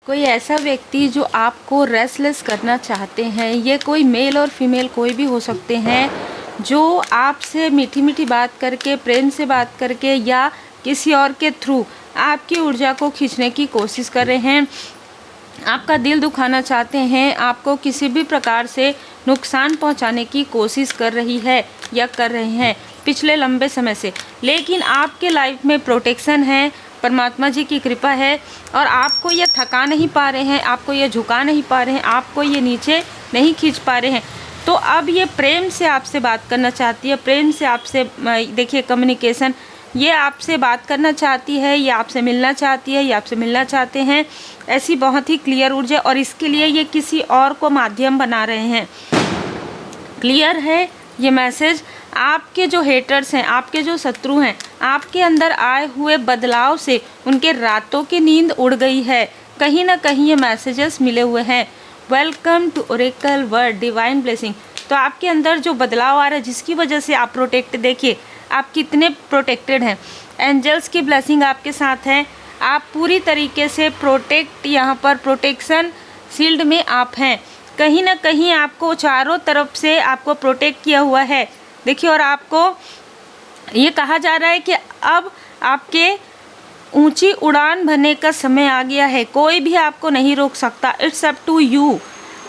कोई ऐसा व्यक्ति जो आपको रेस्टलेस करना चाहते हैं, ये कोई मेल और फीमेल कोई भी हो सकते हैं, जो आपसे मीठी मीठी बात करके, प्रेम से बात करके या किसी और के थ्रू आपकी ऊर्जा को खींचने की कोशिश कर रहे हैं, आपका दिल दुखाना चाहते हैं, आपको किसी भी प्रकार से नुकसान पहुंचाने की कोशिश कर रही है या कर रहे हैं पिछले लंबे समय से। लेकिन आपके लाइफ में प्रोटेक्शन है, परमात्मा जी की कृपा है और आपको ये थका नहीं पा रहे हैं, आपको ये झुका नहीं पा रहे हैं, आपको ये नीचे नहीं खींच पा रहे हैं। तो अब ये प्रेम से आपसे बात करना चाहती है, प्रेम से आपसे देखिए कम्युनिकेशन, ये आपसे बात करना चाहती है, ये आपसे मिलना चाहती है, ये आपसे मिलना चाहते हैं। ऐसी बहुत ही क्लियर ऊर्जा, और इसके लिए ये किसी और को माध्यम बना रहे हैं। क्लियर है ये मैसेज। आपके जो हेटर्स हैं, आपके जो शत्रु हैं, आपके अंदर आए हुए बदलाव से उनके रातों की नींद उड़ गई है। कहीं ना कहीं ये मैसेजेस मिले हुए हैं। Welcome to Oracle Word Divine Blessing. तो आपके अंदर जो बदलाव आ रहा है, जिसकी वजह से आप प्रोटेक्ट, देखिए आप कितने प्रोटेक्टेड हैं। एंजल्स की ब्लेसिंग आपके साथ है। आप पूरी तरीके से प्रोटेक्ट, यहाँ पर प्रोटेक्शन शील्ड में आप हैं। कहीं ना कहीं आपको चारों तरफ से आपको प्रोटेक्ट किया हुआ है। देखिए, और आपको ये कहा जा रहा है कि अब आपके ऊंची उड़ान भरने का समय आ गया है, कोई भी आपको नहीं रोक सकता। It's up to you.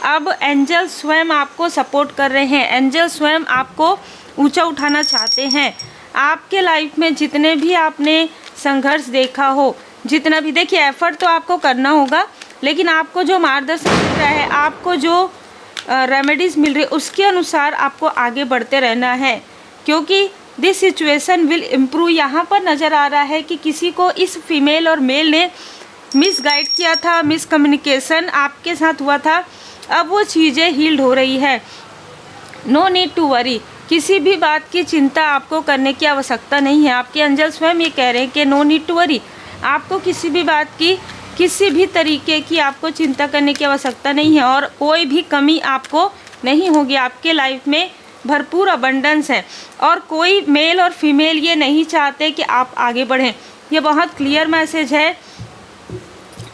अब एंजल स्वयं आपको सपोर्ट कर रहे हैं, एंजल स्वयं आपको ऊंचा उठाना चाहते हैं। आपके लाइफ में जितने भी आपने संघर्ष देखा हो, जितना भी, देखिए एफर्ट तो आपको करना होगा, लेकिन आपको जो मार्गदर्शन मिल रहा है, आपको जो रेमेडीज़ मिल रही है, उसके अनुसार आपको आगे बढ़ते रहना है, क्योंकि दिस सिचुएशन विल इम्प्रूव। यहाँ पर नज़र आ रहा है कि किसी को इस फीमेल और मेल ने मिसगाइड किया था, मिसकम्युनिकेशन आपके साथ हुआ था। अब वो चीज़ें हील्ड हो रही है। No need to worry. किसी भी बात की चिंता आपको करने की आवश्यकता नहीं है। आपके एंजल स्वयं ये कह रहे हैं कि नो नीड टू वरी। आपको किसी भी बात की, किसी भी तरीके की आपको चिंता करने की आवश्यकता नहीं है, और कोई भी कमी आपको नहीं होगी। आपके लाइफ में भरपूर अबंडेंस है, और कोई मेल और फीमेल ये नहीं चाहते कि आप आगे बढ़ें। ये बहुत क्लियर मैसेज है।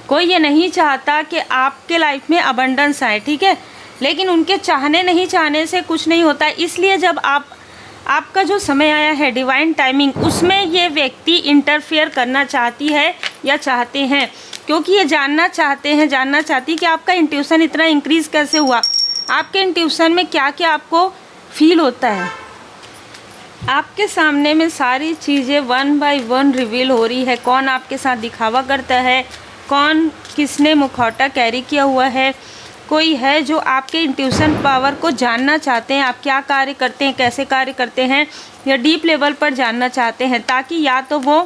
कोई ये नहीं चाहता कि आपके लाइफ में अबंडेंस आए, ठीक है, लेकिन उनके चाहने नहीं चाहने से कुछ नहीं होता। इसलिए जब आपका जो समय आया है, डिवाइन टाइमिंग, उसमें ये व्यक्ति इंटरफेयर करना चाहती है या चाहते हैं, क्योंकि ये जानना चाहती कि आपका इंट्यूशन इतना इंक्रीज़ कैसे हुआ, आपके इंट्यूशन में क्या क्या आपको फील होता है। आपके सामने में सारी चीज़ें वन बाय वन रिवील हो रही है। कौन आपके साथ दिखावा करता है, कौन किसने मुखौटा कैरी किया हुआ है। कोई है जो आपके इंट्यूशन पावर को जानना चाहते हैं, आप क्या कार्य करते हैं, कैसे कार्य करते हैं, या डीप लेवल पर जानना चाहते हैं, ताकि या तो वो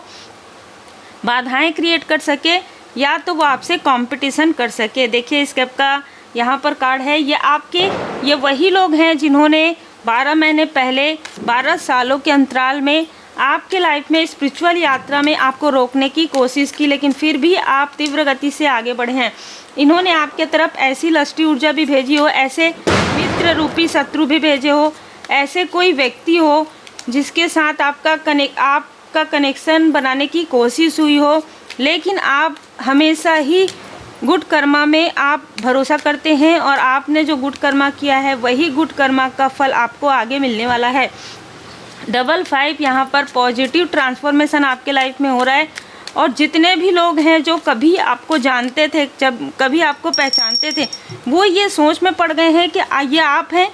बाधाएं क्रिएट कर सके या तो वो आपसे कंपटीशन कर सके। देखिए स्केप का यहाँ पर कार्ड है। ये वही लोग हैं जिन्होंने 12 महीने पहले, 12 सालों के अंतराल में आपके लाइफ में स्पिरिचुअल यात्रा में आपको रोकने की कोशिश की, लेकिन फिर भी आप तीव्र गति से आगे बढ़े हैं। इन्होंने आपके तरफ ऐसी लस्टी ऊर्जा भी भेजी हो, ऐसे मित्र रूपी शत्रु भी भेजे हो, ऐसे कोई व्यक्ति हो जिसके साथ आपका कनेक्शन बनाने की कोशिश हुई हो, लेकिन आप हमेशा ही गुड कर्मा में आप भरोसा करते हैं, और आपने जो गुड कर्मा किया है वही गुड कर्मा का फल आपको आगे मिलने वाला है। 55 यहाँ पर पॉजिटिव ट्रांसफॉर्मेशन आपके लाइफ में हो रहा है। और जितने भी लोग हैं जो कभी आपको जानते थे, जब कभी आपको पहचानते थे, वो ये सोच में पड़ गए हैं कि ये आप हैं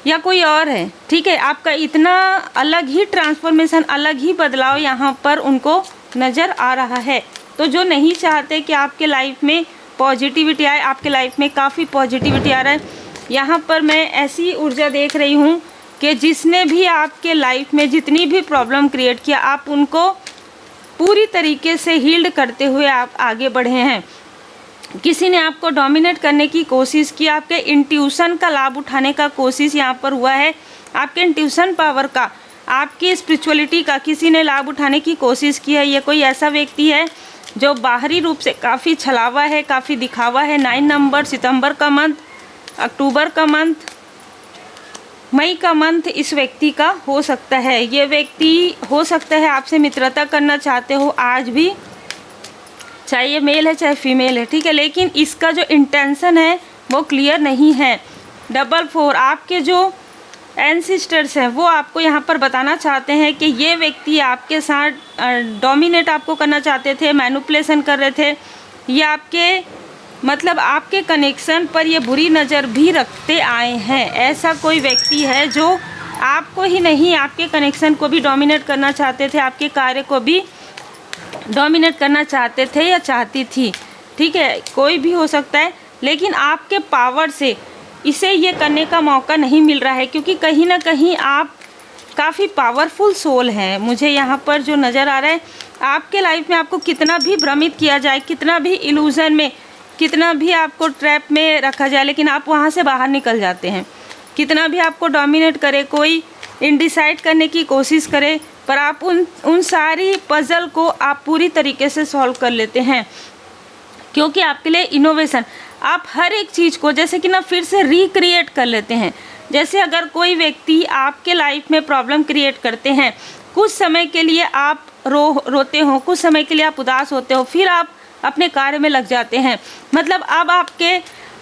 या कोई और है, ठीक है। आपका इतना अलग ही ट्रांसफॉर्मेशन, अलग ही बदलाव यहाँ पर उनको नज़र आ रहा है। तो जो नहीं चाहते कि आपके लाइफ में पॉजिटिविटी आए, आपके लाइफ में काफ़ी पॉजिटिविटी आ रहा है। यहाँ पर मैं ऐसी ऊर्जा देख रही हूँ कि जिसने भी आपके लाइफ में जितनी भी प्रॉब्लम क्रिएट किया, आप उनको पूरी तरीके से हील्ड करते हुए आप आगे बढ़े हैं। किसी ने आपको डोमिनेट करने की कोशिश की, आपके इंट्यूशन का लाभ उठाने का कोशिश यहाँ पर हुआ है। आपके इंट्यूशन पावर का, आपकी स्पिरिचुअलिटी का किसी ने लाभ उठाने की कोशिश की है। ये कोई ऐसा व्यक्ति है जो बाहरी रूप से काफ़ी छलावा है, काफ़ी दिखावा है। 9 नंबर, सितंबर का मंथ, अक्टूबर का मंथ, मई का मंथ इस व्यक्ति का हो सकता है। ये व्यक्ति हो सकता है आपसे मित्रता करना चाहते हो आज भी, चाहे ये मेल है चाहे फीमेल है, ठीक है, लेकिन इसका जो इंटेंशन है वो क्लियर नहीं है। 44 आपके जो एंसिस्टर्स हैं वो आपको यहाँ पर बताना चाहते हैं कि ये व्यक्ति आपके साथ डोमिनेट आपको करना चाहते थे, मैनिपुलेशन कर रहे थे, ये आपके मतलब आपके कनेक्शन पर ये बुरी नज़र भी रखते आए हैं। ऐसा कोई व्यक्ति है जो आपको ही नहीं आपके कनेक्शन को भी डोमिनेट करना चाहते थे, आपके कार्य को भी डोमिनेट करना चाहते थे या चाहती थी, ठीक है, कोई भी हो सकता है, लेकिन आपके पावर से इसे ये करने का मौका नहीं मिल रहा है, क्योंकि कहीं ना कहीं आप काफ़ी पावरफुल सोल हैं। मुझे यहाँ पर जो नज़र आ रहा है, आपके लाइफ में आपको कितना भी भ्रमित किया जाए, कितना भी इल्यूज़न में, कितना भी आपको ट्रैप में रखा जाए, लेकिन आप वहाँ से बाहर निकल जाते हैं। कितना भी आपको डोमिनेट करे, कोई इंडिसाइड करने की कोशिश करे, पर आप उन सारी पज़ल को आप पूरी तरीके से सॉल्व कर लेते हैं, क्योंकि आपके लिए इनोवेशन, आप हर एक चीज़ को जैसे कि ना फिर से रिक्रिएट कर लेते हैं। जैसे अगर कोई व्यक्ति आपके लाइफ में प्रॉब्लम क्रिएट करते हैं, कुछ समय के लिए आप रोते हो, कुछ समय के लिए आप उदास होते हो, फिर आप अपने कार्य में लग जाते हैं। मतलब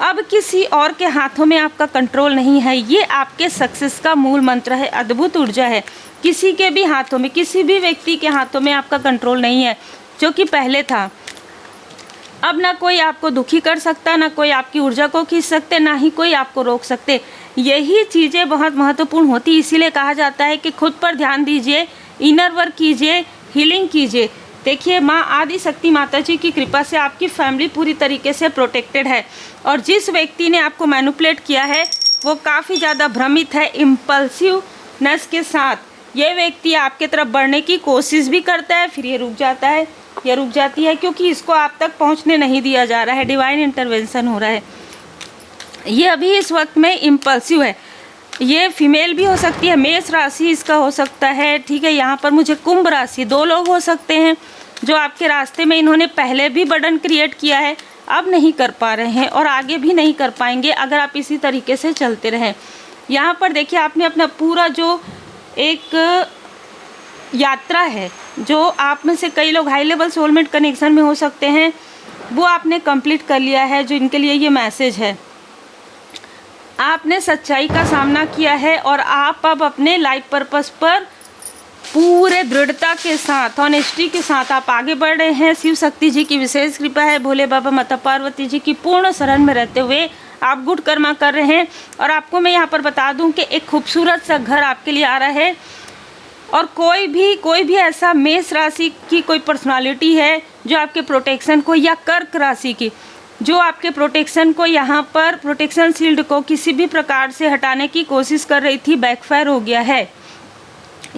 अब किसी और के हाथों में आपका कंट्रोल नहीं है। ये आपके सक्सेस का मूल मंत्र है, अद्भुत ऊर्जा है। किसी के भी हाथों में, किसी भी व्यक्ति के हाथों में आपका कंट्रोल नहीं है, जो कि पहले था। अब ना कोई आपको दुखी कर सकता, ना कोई आपकी ऊर्जा को खींच सकते, ना ही कोई आपको रोक सकते। यही चीज़ें बहुत महत्वपूर्ण होती, इसीलिए कहा जाता है कि खुद पर ध्यान दीजिए, इनर वर्क कीजिए, हीलिंग कीजिए। देखिए, माँ आदि शक्ति माता जी की कृपा से आपकी फैमिली पूरी तरीके से प्रोटेक्टेड है, और जिस व्यक्ति ने आपको मैनिपुलेट किया है वो काफ़ी ज़्यादा भ्रमित है, इम्पल्सिवनेस के साथ। ये व्यक्ति आपके तरफ बढ़ने की कोशिश भी करता है, फिर ये रुक जाता है या रुक जाती है, क्योंकि इसको आप तक पहुंचने नहीं दिया जा रहा है, डिवाइन इंटरवेंशन हो रहा है। ये अभी इस वक्त में इम्पल्सिव है। ये फीमेल भी हो सकती है, मेष राशि इसका हो सकता है, ठीक है। यहाँ पर मुझे कुंभ राशि, 2 लोग हो सकते हैं जो आपके रास्ते में इन्होंने पहले भी बर्डन क्रिएट किया है, अब नहीं कर पा रहे हैं और आगे भी नहीं कर पाएंगे अगर आप इसी तरीके से चलते रहें। यहाँ पर देखिए, आपने अपना पूरा जो एक यात्रा है, जो आप में से कई लोग हाई लेवल सोलमेट कनेक्शन में हो सकते हैं, वो आपने कंप्लीट कर लिया है। जो इनके लिए ये मैसेज है, आपने सच्चाई का सामना किया है और आप अब अपने लाइफ पर्पस पर पूरे दृढ़ता के साथ, ऑनेस्टी के साथ आप आगे बढ़ रहे हैं। शिव शक्ति जी की विशेष कृपा है, भोले बाबा माता पार्वती जी की पूर्ण शरण में रहते हुए आप गुड कर्मा कर रहे हैं। और आपको मैं यहाँ पर बता दूँ कि एक खूबसूरत सा घर आपके लिए आ रहा है, और कोई भी ऐसा मेष राशि की कोई पर्सनालिटी है जो आपके प्रोटेक्शन को, या कर्क राशि की जो आपके प्रोटेक्शन को, यहाँ पर प्रोटेक्शन शील्ड को किसी भी प्रकार से हटाने की कोशिश कर रही थी, बैकफायर हो गया है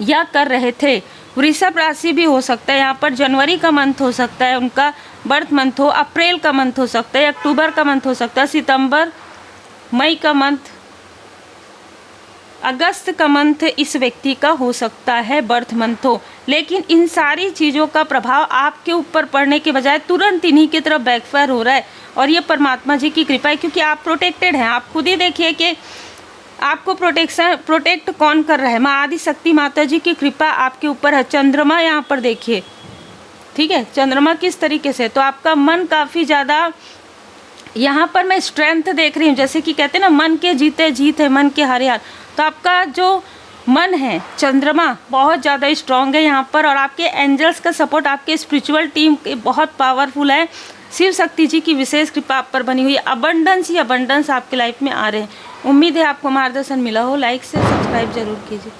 या कर रहे थे। वृषभ राशि भी हो सकता है, यहाँ पर जनवरी का मंथ हो सकता है, उनका बर्थ मंथ हो, अप्रैल का मंथ हो सकता है, अक्टूबर का मंथ हो सकता है, सितंबर मई का मंथ, अगस्त का मंथ इस व्यक्ति का हो सकता है बर्थ मंथ हो। लेकिन इन सारी चीज़ों का प्रभाव आपके ऊपर पड़ने के बजाय तुरंत इन्हीं की तरफ बैकफायर हो रहा है, और ये परमात्मा जी की कृपा है, क्योंकि आप प्रोटेक्टेड हैं। आप खुद ही देखिए कि आपको प्रोटेक्ट कौन कर रहा है, माँ आदि शक्ति माता जी की कृपा आपके ऊपर है। चंद्रमा यहाँ पर देखिए, ठीक है, चंद्रमा किस तरीके से, तो आपका मन काफ़ी ज़्यादा, यहाँ पर मैं स्ट्रेंथ देख रही हूँ, जैसे कि कहते हैं ना, मन के जीते जीत है, मन के हारे हार। तो आपका जो मन है, चंद्रमा बहुत ज़्यादा स्ट्रॉन्ग है यहाँ पर, और आपके एंजल्स का सपोर्ट, आपके स्पिरिचुअल टीम बहुत पावरफुल है। शिव शक्ति जी की विशेष कृपा आप पर बनी हुई है। अबंडेंस ही अबंडेंस आपके लाइफ में आ रहे हैं। उम्मीद है आपको मार्गदर्शन मिला हो। लाइक से सब्सक्राइब जरूर कीजिए।